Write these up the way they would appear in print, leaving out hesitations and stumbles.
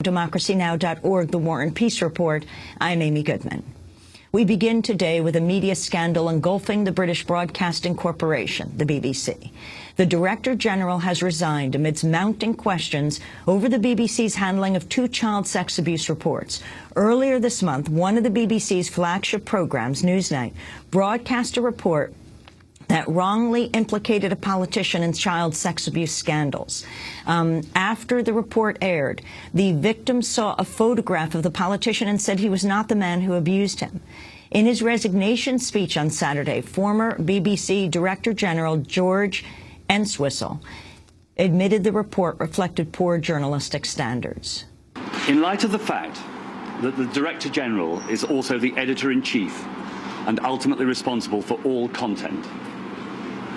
democracynow.org, The War and Peace Report. I'm Amy Goodman. We begin today with a media scandal engulfing the British Broadcasting Corporation, the BBC. The Director General has resigned amidst mounting questions over the BBC's handling of two child sex abuse reports. Earlier this month, one of the BBC's flagship programs, Newsnight, broadcast a report that wrongly implicated a politician in child sex abuse scandals. After the report aired, the victim saw a photograph of the politician and said he was not the man who abused him. In his resignation speech on Saturday, former BBC Director General George Entwistle admitted the report reflected poor journalistic standards. In light of the fact that the Director General is also the Editor-in-Chief and ultimately responsible for all content,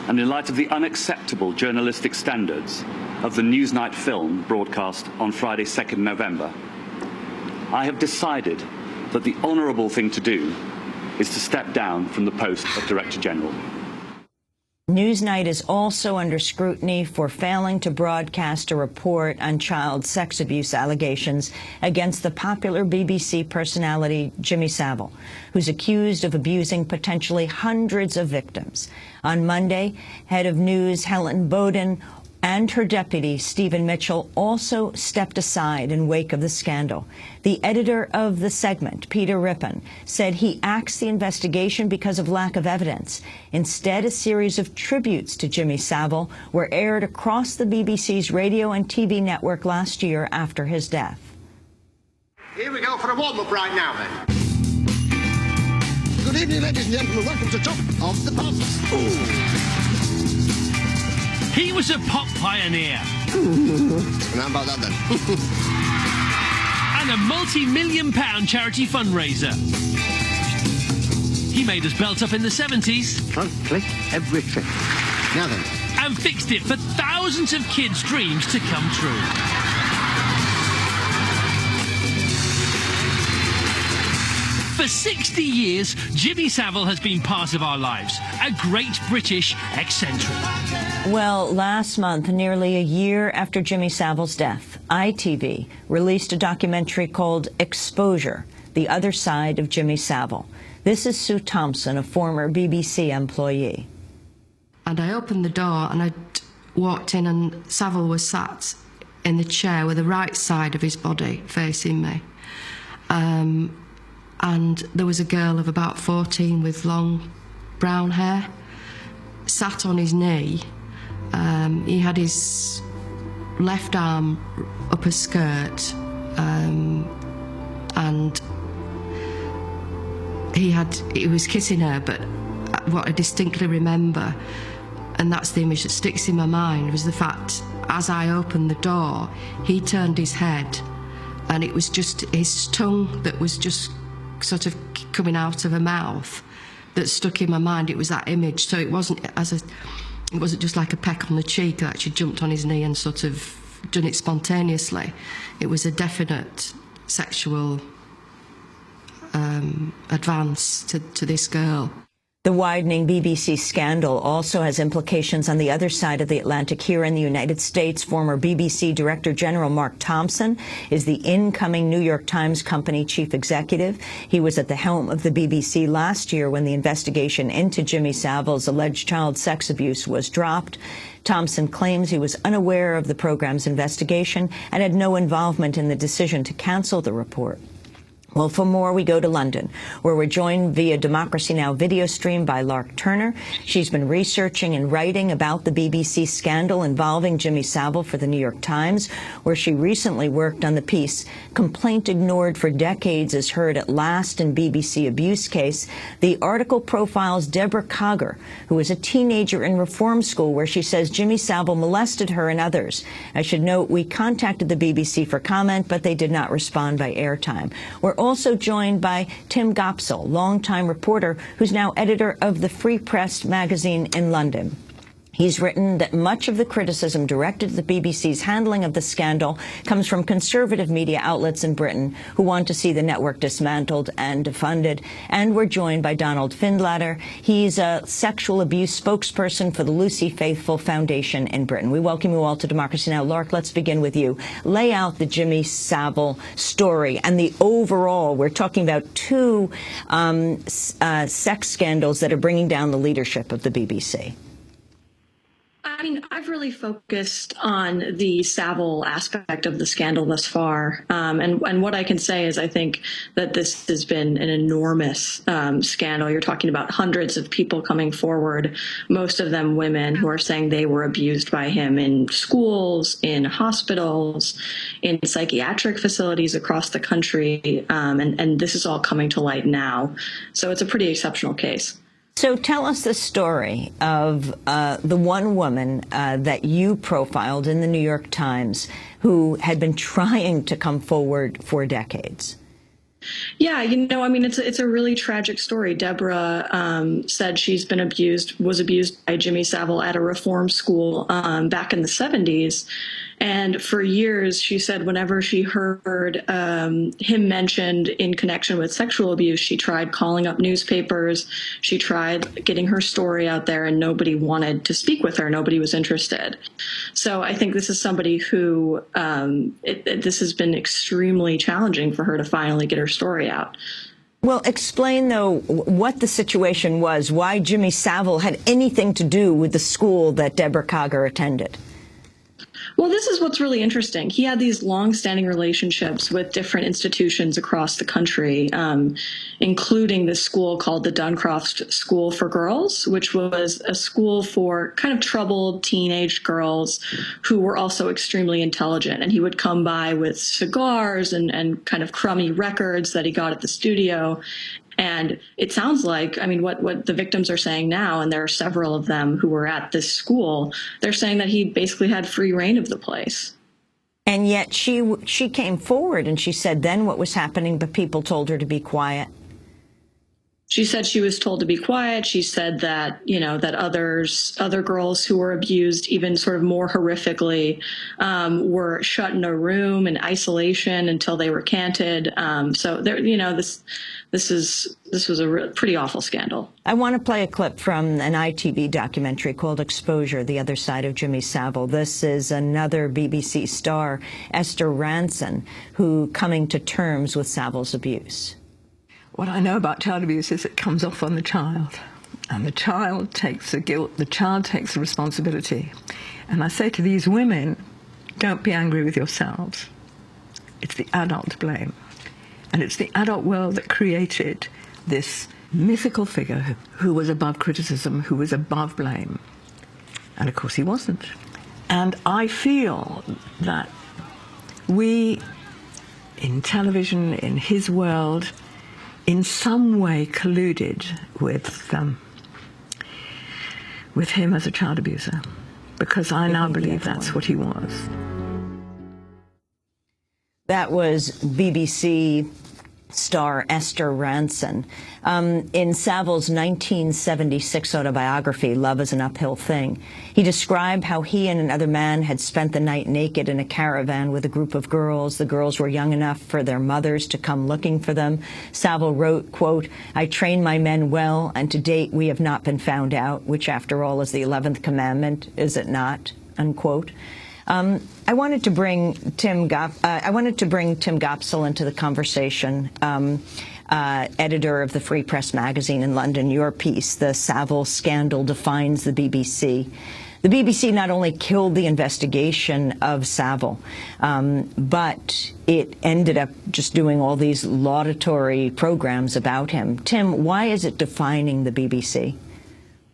and in light of the unacceptable journalistic standards of the Newsnight film broadcast on Friday, 2nd November, I have decided that the honourable thing to do is to step down from the post of Director General. Newsnight is also under scrutiny for failing to broadcast a report on child sex abuse allegations against the popular BBC personality Jimmy Savile, who's accused of abusing potentially hundreds of victims. On Monday, head of news Helen Bowden and her deputy, Stephen Mitchell, also stepped aside in wake of the scandal. The editor of the segment, Peter Rippon, said he axed the investigation because of lack of evidence. Instead, a series of tributes to Jimmy Savile were aired across the BBC's radio and TV network last year after his death. Here we go for a warm-up right now, then. Good evening, ladies and gentlemen. Welcome to Top of the Pops. Ooh. He was a pop pioneer. And how about that then? And a multi-million-pound charity fundraiser. He made us belt up in the 70s. Click every trick. Now then. And fixed it for thousands of kids' dreams to come true. For 60 years, Jimmy Savile has been part of our lives, a great British eccentric. Well, last month, nearly a year after Jimmy Savile's death, ITV released a documentary called Exposure, The Other Side of Jimmy Savile. This is Sue Thompson, a former BBC employee. And I opened the door and I walked in and Savile was sat in the chair with the right side of his body facing me. And there was a girl of about 14 with long brown hair, sat on his knee. He had his left arm up a skirt, and he was kissing her, but what I distinctly remember, and that's the image that sticks in my mind, was the fact, as I opened the door, he turned his head, and it was just his tongue that was just sort of coming out of a mouth that stuck in my mind. It was that image, so it wasn't just like a peck on the cheek that she jumped on his knee and sort of done it spontaneously. It was a definite sexual advance to this girl. The widening BBC scandal also has implications on the other side of the Atlantic. Here in the United States, former BBC Director General Mark Thompson is the incoming New York Times company chief executive. He was at the helm of the BBC last year when the investigation into Jimmy Savile's alleged child sex abuse was dropped. Thompson claims he was unaware of the program's investigation and had no involvement in the decision to cancel the report. Well, for more, we go to London, where we're joined via Democracy Now! Video stream by Lark Turner. She's been researching and writing about the BBC scandal involving Jimmy Savile for the New York Times, where she recently worked on the piece, Complaint Ignored for Decades is Heard at Last in BBC Abuse Case. The article profiles Deborah Cogger, who was a teenager in reform school, where she says Jimmy Savile molested her and others. I should note we contacted the BBC for comment, but they did not respond by airtime. We're also joined by Tim Gopsill, longtime reporter who's now editor of the Free Press magazine in London. He's written that much of the criticism directed at the BBC's handling of the scandal comes from conservative media outlets in Britain who want to see the network dismantled and defunded. And we're joined by Donald Findlater. He's a sexual abuse spokesperson for the Lucy Faithfull Foundation in Britain. We welcome you all to Democracy Now! Lark, let's begin with you. Lay out the Jimmy Savile story and the overall. We're talking about two sex scandals that are bringing down the leadership of the BBC. I mean, I've really focused on the Savile aspect of the scandal thus far. And what I can say is I think that this has been an enormous scandal. You're talking about hundreds of people coming forward, most of them women, who are saying they were abused by him in schools, in hospitals, in psychiatric facilities across the country. And this is all coming to light now. So it's a pretty exceptional case. So tell us the story of the one woman that you profiled in the New York Times who had been trying to come forward for decades. Yeah, I mean, it's a really tragic story. Deborah said she's been was abused by Jimmy Savile at a reform school back in the 70s. And for years, she said whenever she heard him mentioned in connection with sexual abuse, she tried calling up newspapers. She tried getting her story out there, and nobody wanted to speak with her. Nobody was interested. So I think this is somebody who this has been extremely challenging for her to finally get her story out. Well, explain, though, what the situation was, why Jimmy Savile had anything to do with the school that Deborah Cogger attended. Well, this is what's really interesting. He had these long-standing relationships with different institutions across the country, including this school called the Duncroft School for Girls, which was a school for kind of troubled teenage girls who were also extremely intelligent. And he would come by with cigars and kind of crummy records that he got at the studio. And it sounds like, I mean, what the victims are saying now, and there are several of them who were at this school, they're saying that he basically had free reign of the place. And yet she came forward and she said then what was happening, but people told her to be quiet. She said she was told to be quiet. She said that, that other girls who were abused, even sort of more horrifically, were shut in a room in isolation until they recanted. So there, this was a pretty awful scandal. I want to play a clip from an ITV documentary called Exposure, The Other Side of Jimmy Savile. This is another BBC star, Esther Ranson, who coming to terms with Savile's abuse. What I know about child abuse is it comes off on the child, and the child takes the guilt, the child takes the responsibility. And I say to these women, don't be angry with yourselves. It's the adult to blame. And it's the adult world that created this mythical figure who was above criticism, who was above blame. And of course he wasn't. And I feel that we, in television, in his world, in some way colluded with him as a child abuser, because I now believe that's what he was. That was BBC star Esther Ranson. In Savile's 1976 autobiography, Love is an Uphill Thing, he described how he and another man had spent the night naked in a caravan with a group of girls. The girls were young enough for their mothers to come looking for them. Savile wrote, quote, "I train my men well, and to date we have not been found out," which after all is the 11th commandment, is it not? Unquote. I wanted to bring Tim Gopsill into the conversation, editor of the Free Press magazine in London. Your piece, "The Savile Scandal Defines the BBC." The BBC not only killed the investigation of Savile, but it ended up just doing all these laudatory programs about him. Tim, why is it defining the BBC?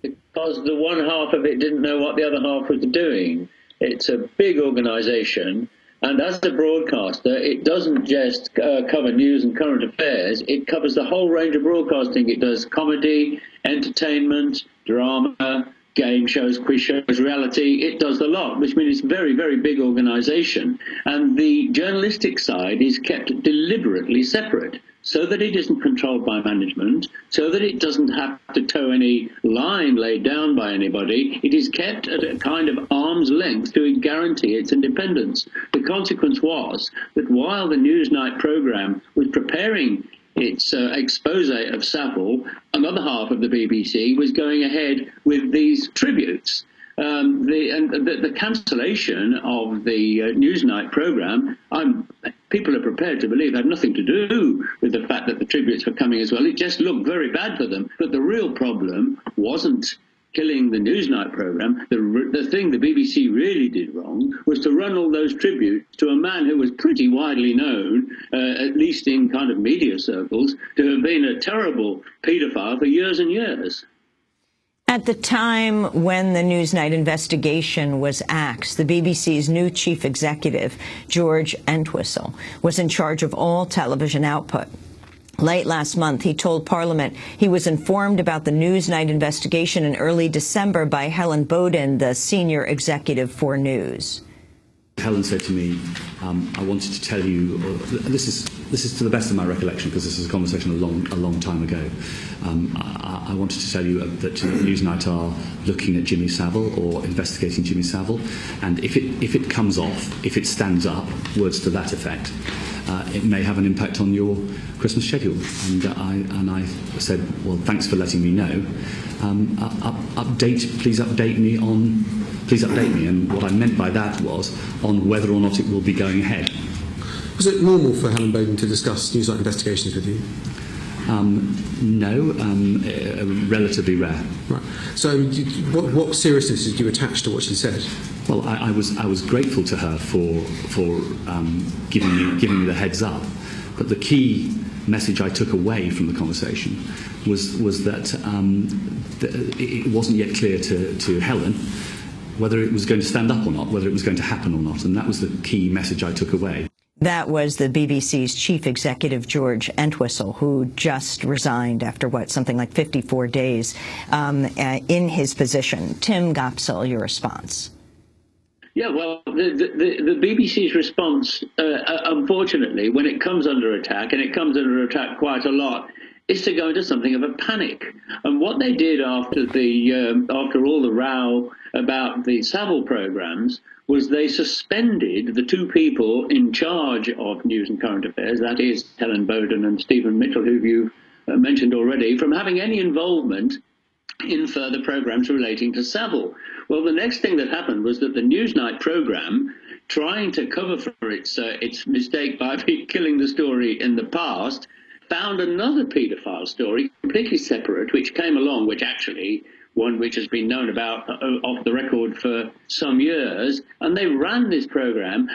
Because the one half of it didn't know what the other half was doing. It's a big organisation, and as a broadcaster, it doesn't just cover news and current affairs. It covers the whole range of broadcasting. It does comedy, entertainment, drama, game shows, quiz shows, reality. It does the lot, which means it's a very, very big organisation. And the journalistic side is kept deliberately separate, so that it isn't controlled by management, so that it doesn't have to toe any line laid down by anybody. It is kept at a kind of arm's length to guarantee its independence. The consequence was that while the Newsnight programme was preparing its expose of Savile, another half of the BBC was going ahead with these tributes. The cancellation of the Newsnight programme, people are prepared to believe, had nothing to do with the fact that the tributes were coming as well. It just looked very bad for them. But the real problem wasn't killing the Newsnight programme. The thing the BBC really did wrong was to run all those tributes to a man who was pretty widely known, at least in kind of media circles, to have been a terrible paedophile for years and years. At the time when the Newsnight investigation was axed, the BBC's new chief executive, George Entwistle, was in charge of all television output. Late last month, he told Parliament he was informed about the Newsnight investigation in early December by Helen Bowden, the senior executive for News. Helen said to me, I wanted to tell you, this is to the best of my recollection, because this is a conversation a long time ago. I wanted to tell you that Newsnight are looking at Jimmy Savile, or investigating Jimmy Savile, and if it comes off, if it stands up, words to that effect, it may have an impact on your Christmas schedule. And I said, well, thanks for letting me know. Please update me. And what I meant by that was on whether or not it will be going ahead. Was it normal for Helen Bowden to discuss Newsnight investigations with you? No, relatively rare. Right. So, what seriousness did you attach to what she said? Well, I was grateful to her for giving me the heads up. But the key message I took away from the conversation was that it wasn't yet clear to Helen whether it was going to stand up or not, whether it was going to happen or not, and that was the key message I took away. That was the BBC's chief executive, George Entwistle, who just resigned after, something like 54 days in his position. Tim Gopsill, your response. Yeah, well, the BBC's response, unfortunately, when it comes under attack, and it comes under attack quite a lot, is to go into something of a panic. And what they did after all the row about the Savile programmes was they suspended the two people in charge of news and current affairs, that is Helen Bowden and Stephen Mitchell, who you mentioned already, from having any involvement in further programmes relating to Savile. Well, the next thing that happened was that the Newsnight programme, trying to cover for its mistake by killing the story in the past, found another paedophile story, completely separate, which came along, which actually, one which has been known about off the record for some years, and they ran this programme,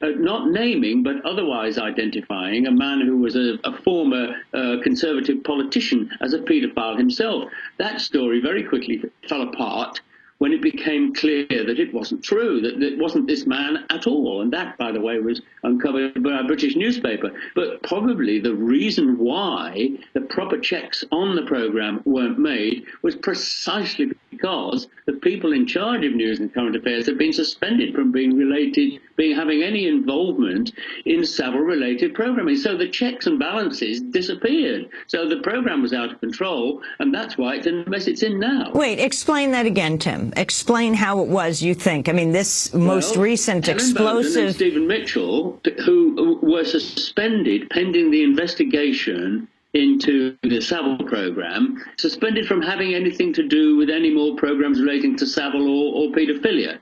not naming but otherwise identifying a man who was a former Conservative politician as a paedophile himself. That story very quickly fell apart when it became clear that it wasn't true, that it wasn't this man at all. And that, by the way, was uncovered by a British newspaper. But probably the reason why the proper checks on the programme weren't made was precisely because the people in charge of news and current affairs had been suspended from having any involvement in Savile-related programming. So the checks and balances disappeared. So the programme was out of control, and that's why it's in the mess it's in now. Wait, explain that again, Tim. Explain how it was, you think. I mean, this most recent Helen explosive... Bowden and Stephen Mitchell, who were suspended pending the investigation into the Savile programme, suspended from having anything to do with any more programmes relating to Savile or paedophilia.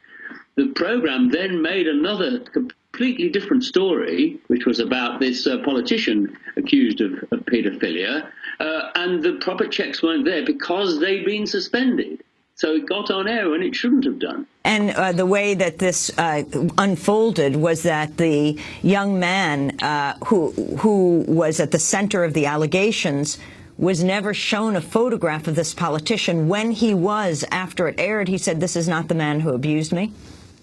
The programme then made another completely different story, which was about this politician accused of paedophilia, and the proper checks weren't there because they'd been suspended. So it got on air when it shouldn't have done. And the way that this unfolded was that the young man who was at the center of the allegations was never shown a photograph of this politician. When he was, after it aired, he said, "This is not the man who abused me."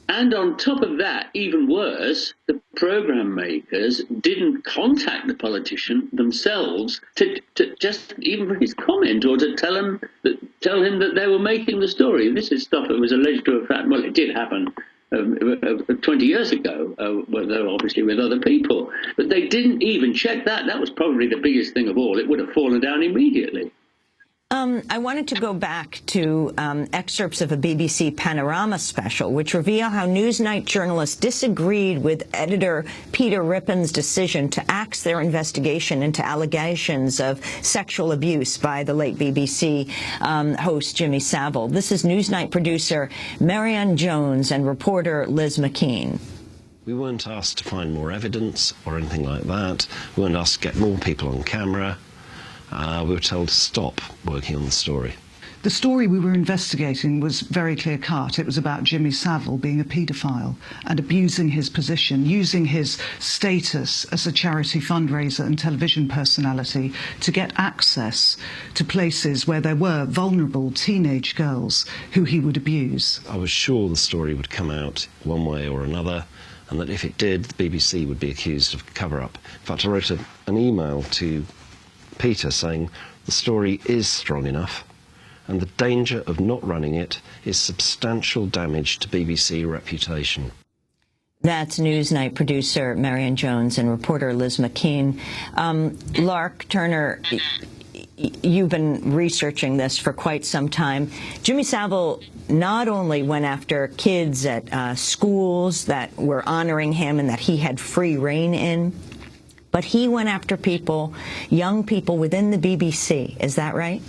And on top of that, even worse, the program makers didn't contact the politician themselves to just even for his comment or to tell him that they were making the story. This is stuff that was alleged to have happened. Well, it did happen 20 years ago, though obviously with other people. But they didn't even check that. That was probably the biggest thing of all. It would have fallen down immediately. I wanted to go back to excerpts of a BBC Panorama special, which reveal how Newsnight journalists disagreed with editor Peter Rippon's decision to axe their investigation into allegations of sexual abuse by the late BBC host Jimmy Savile. This is Newsnight producer Marianne Jones and reporter Liz McKean. We weren't asked to find more evidence or anything like that. We weren't asked to get more people on camera. We were told to stop working on the story. The story we were investigating was very clear-cut. It was about Jimmy Savile being a paedophile and abusing his position, using his status as a charity fundraiser and television personality to get access to places where there were vulnerable teenage girls who he would abuse. I was sure the story would come out one way or another, and that if it did, the BBC would be accused of cover-up. In fact, I wrote an email to Peter saying the story is strong enough and the danger of not running it is substantial damage to BBC reputation. That's Newsnight producer Marianne Jones and reporter Liz McKean. Lark Turner, you've been researching this for quite some time. Jimmy Savile not only went after kids at schools that were honoring him and that he had free reign in, but he went after people, young people within the BBC. Is that right?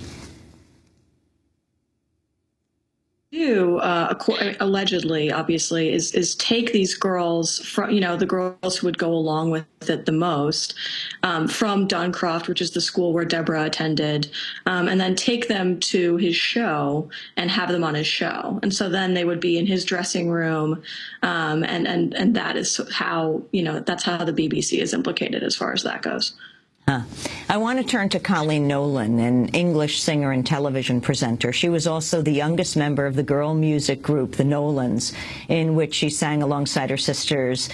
Allegedly, obviously, is take these girls from, the girls who would go along with it the most, from Duncroft, which is the school where Deborah attended, and then take them to his show and have them on his show. And so then they would be in his dressing room, and that is how, that's how the BBC is implicated as far as that goes. I want to turn to Colleen Nolan, an English singer and television presenter. She was also the youngest member of the girl music group, the Nolans, in which she sang alongside her sisters.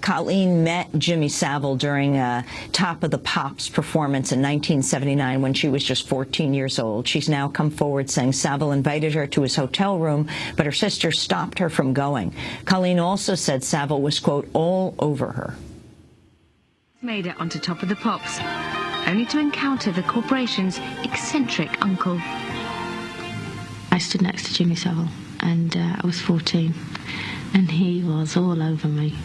Colleen met Jimmy Savile during a Top of the Pops performance in 1979 when she was just 14 years old. She's now come forward saying Savile invited her to his hotel room, but her sister stopped her from going. Colleen also said Savile was, quote, all over her. Made it onto Top of the Pops, only to encounter the corporation's eccentric uncle. I stood next to Jimmy Savile, and I was 14, and he was all over me. Ladies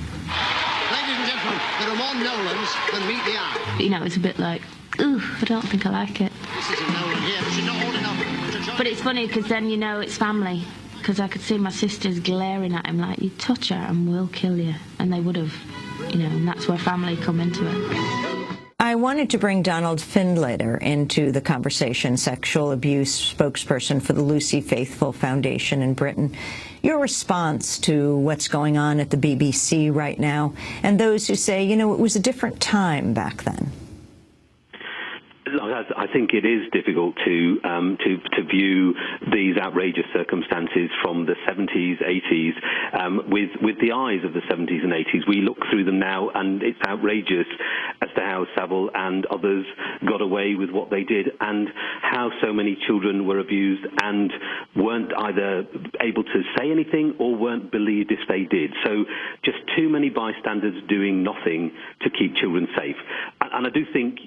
and gentlemen, there are more Nolans than meet the eye. You know, it's a bit like, ooh, I don't think I like it. This is a Nolan here, but she's not old enough to join. But it's funny, because then you know it's family, because I could see my sisters glaring at him like, you touch her and we'll kill you, and they would have. And that's where family come into it. I wanted to bring Donald Findlater into the conversation, sexual abuse spokesperson for the Lucy Faithfull Foundation in Britain. Your response to what's going on at the BBC right now, and those who say, it was a different time back then. I think it is difficult to view these outrageous circumstances from the 70s, 80s, with the eyes of the 70s and 80s. We look through them now, and it's outrageous as to how Savile and others got away with what they did, and how so many children were abused and weren't either able to say anything or weren't believed if they did. So just too many bystanders doing nothing to keep children safe. And I do think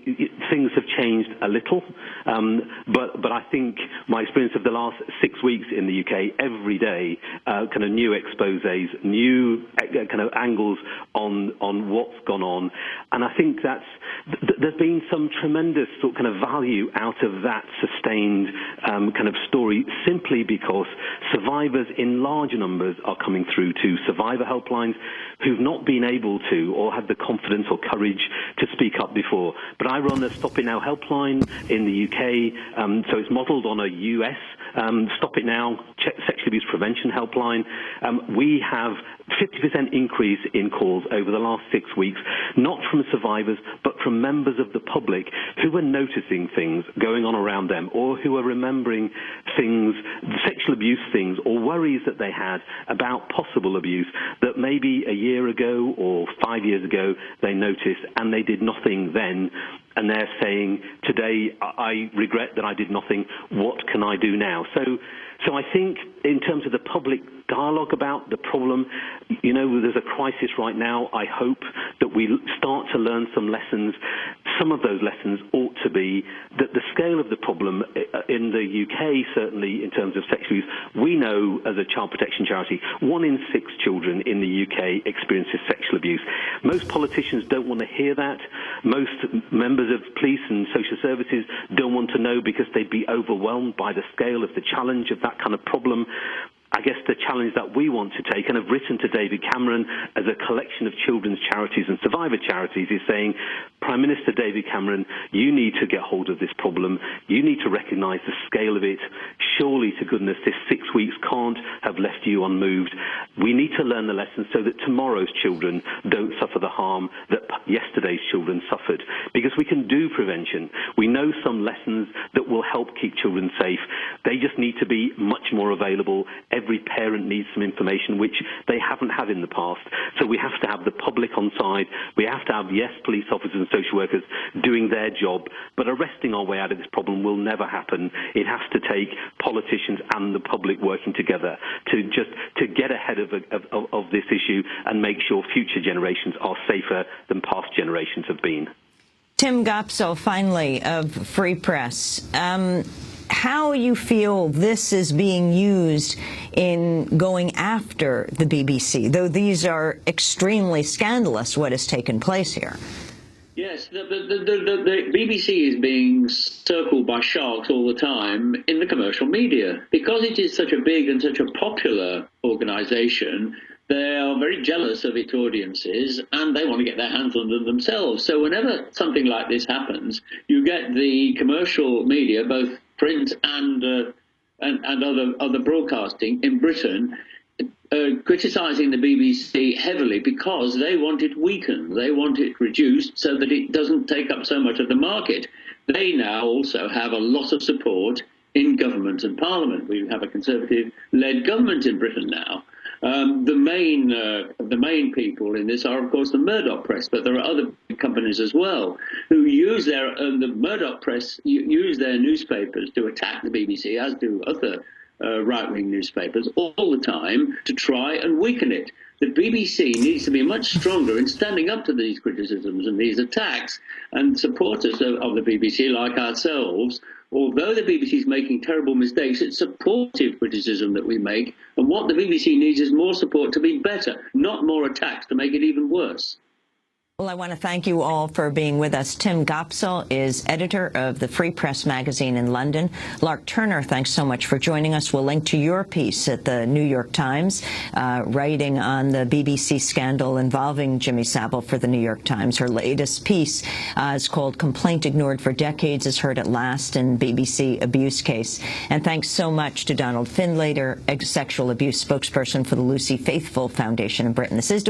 things have changed a little, but I think my experience of the last 6 weeks in the UK, every day, kind of new exposés, new kind of angles on what's gone on, and I think there's been some tremendous kind of value out of that sustained kind of story, simply because survivors in large numbers are coming through to survivor helplines who've not been able to or had the confidence or courage to speak up before. But I run a Stop It Now helpline in the UK, so it's modelled on a US Stop It Now sexual abuse prevention helpline. We have 50% increase in calls over the last 6 weeks, not from survivors, but from members of the public who were noticing things going on around them, or who are remembering things, sexual abuse things, or worries that they had about possible abuse that maybe a year ago or 5 years ago they noticed and they did nothing then. And they're saying, today, I regret that I did nothing. What can I do now? So I think in terms of the public dialogue about the problem, there's a crisis right now. I hope that we start to learn some lessons. Some of those lessons ought to be that the scale of the problem in the UK, certainly in terms of sexual abuse, we know as a child protection charity, 1 in 6 children in the UK experiences sexual abuse. Most politicians don't want to hear that. Most members of police and social services don't want to know because they'd be overwhelmed by the scale of the challenge of that kind of problem. I guess the challenge that we want to take, and have written to David Cameron as a collection of children's charities and survivor charities, is saying, Prime Minister David Cameron, you need to get hold of this problem. You need to recognise the scale of it. Surely, to goodness, this 6 weeks can't have left you unmoved. We need to learn the lessons so that tomorrow's children don't suffer the harm that yesterday's children suffered. Because we can do prevention. We know some lessons that will help keep children safe. They just need to be much more available. Every parent needs some information which they haven't had in the past. So we have to have the public on side. We have to have, yes, police officers and social workers doing their job, but arresting our way out of this problem will never happen. It has to take politicians and the public working together to get ahead of this issue and make sure future generations are safer than past generations have been. Tim Gopsill, finally, of Free Press. How you feel this is being used in going after the BBC, though these are extremely scandalous, what has taken place here. Yes, the BBC is being circled by sharks all the time in the commercial media. Because it is such a big and such a popular organisation, they are very jealous of its audiences and they want to get their hands on them themselves. So whenever something like this happens, you get the commercial media, both print and other broadcasting in Britain, criticising the BBC heavily because they want it weakened, they want it reduced so that it doesn't take up so much of the market. They now also have a lot of support in government and parliament. We have a Conservative-led government in Britain now. The main people in this are, of course, the Murdoch press, but there are other companies as well who use the Murdoch press use their newspapers to attack the BBC, as do other right-wing newspapers, all the time to try and weaken it. The BBC needs to be much stronger in standing up to these criticisms and these attacks, and supporters of the BBC, like ourselves, although the BBC is making terrible mistakes, it's supportive criticism that we make, and what the BBC needs is more support to be better, not more attacks to make it even worse. Well, I want to thank you all for being with us. Tim Gopsill is editor of the Free Press magazine in London. Lark Turner, thanks so much for joining us. We'll link to your piece at the New York Times, writing on the BBC scandal involving Jimmy Savile for the New York Times. Her latest piece is called Complaint Ignored for Decades is Heard at Last in BBC Abuse Case. And thanks so much to Donald Findlater, sexual abuse spokesperson for the Lucy Faithfull Foundation in Britain. This is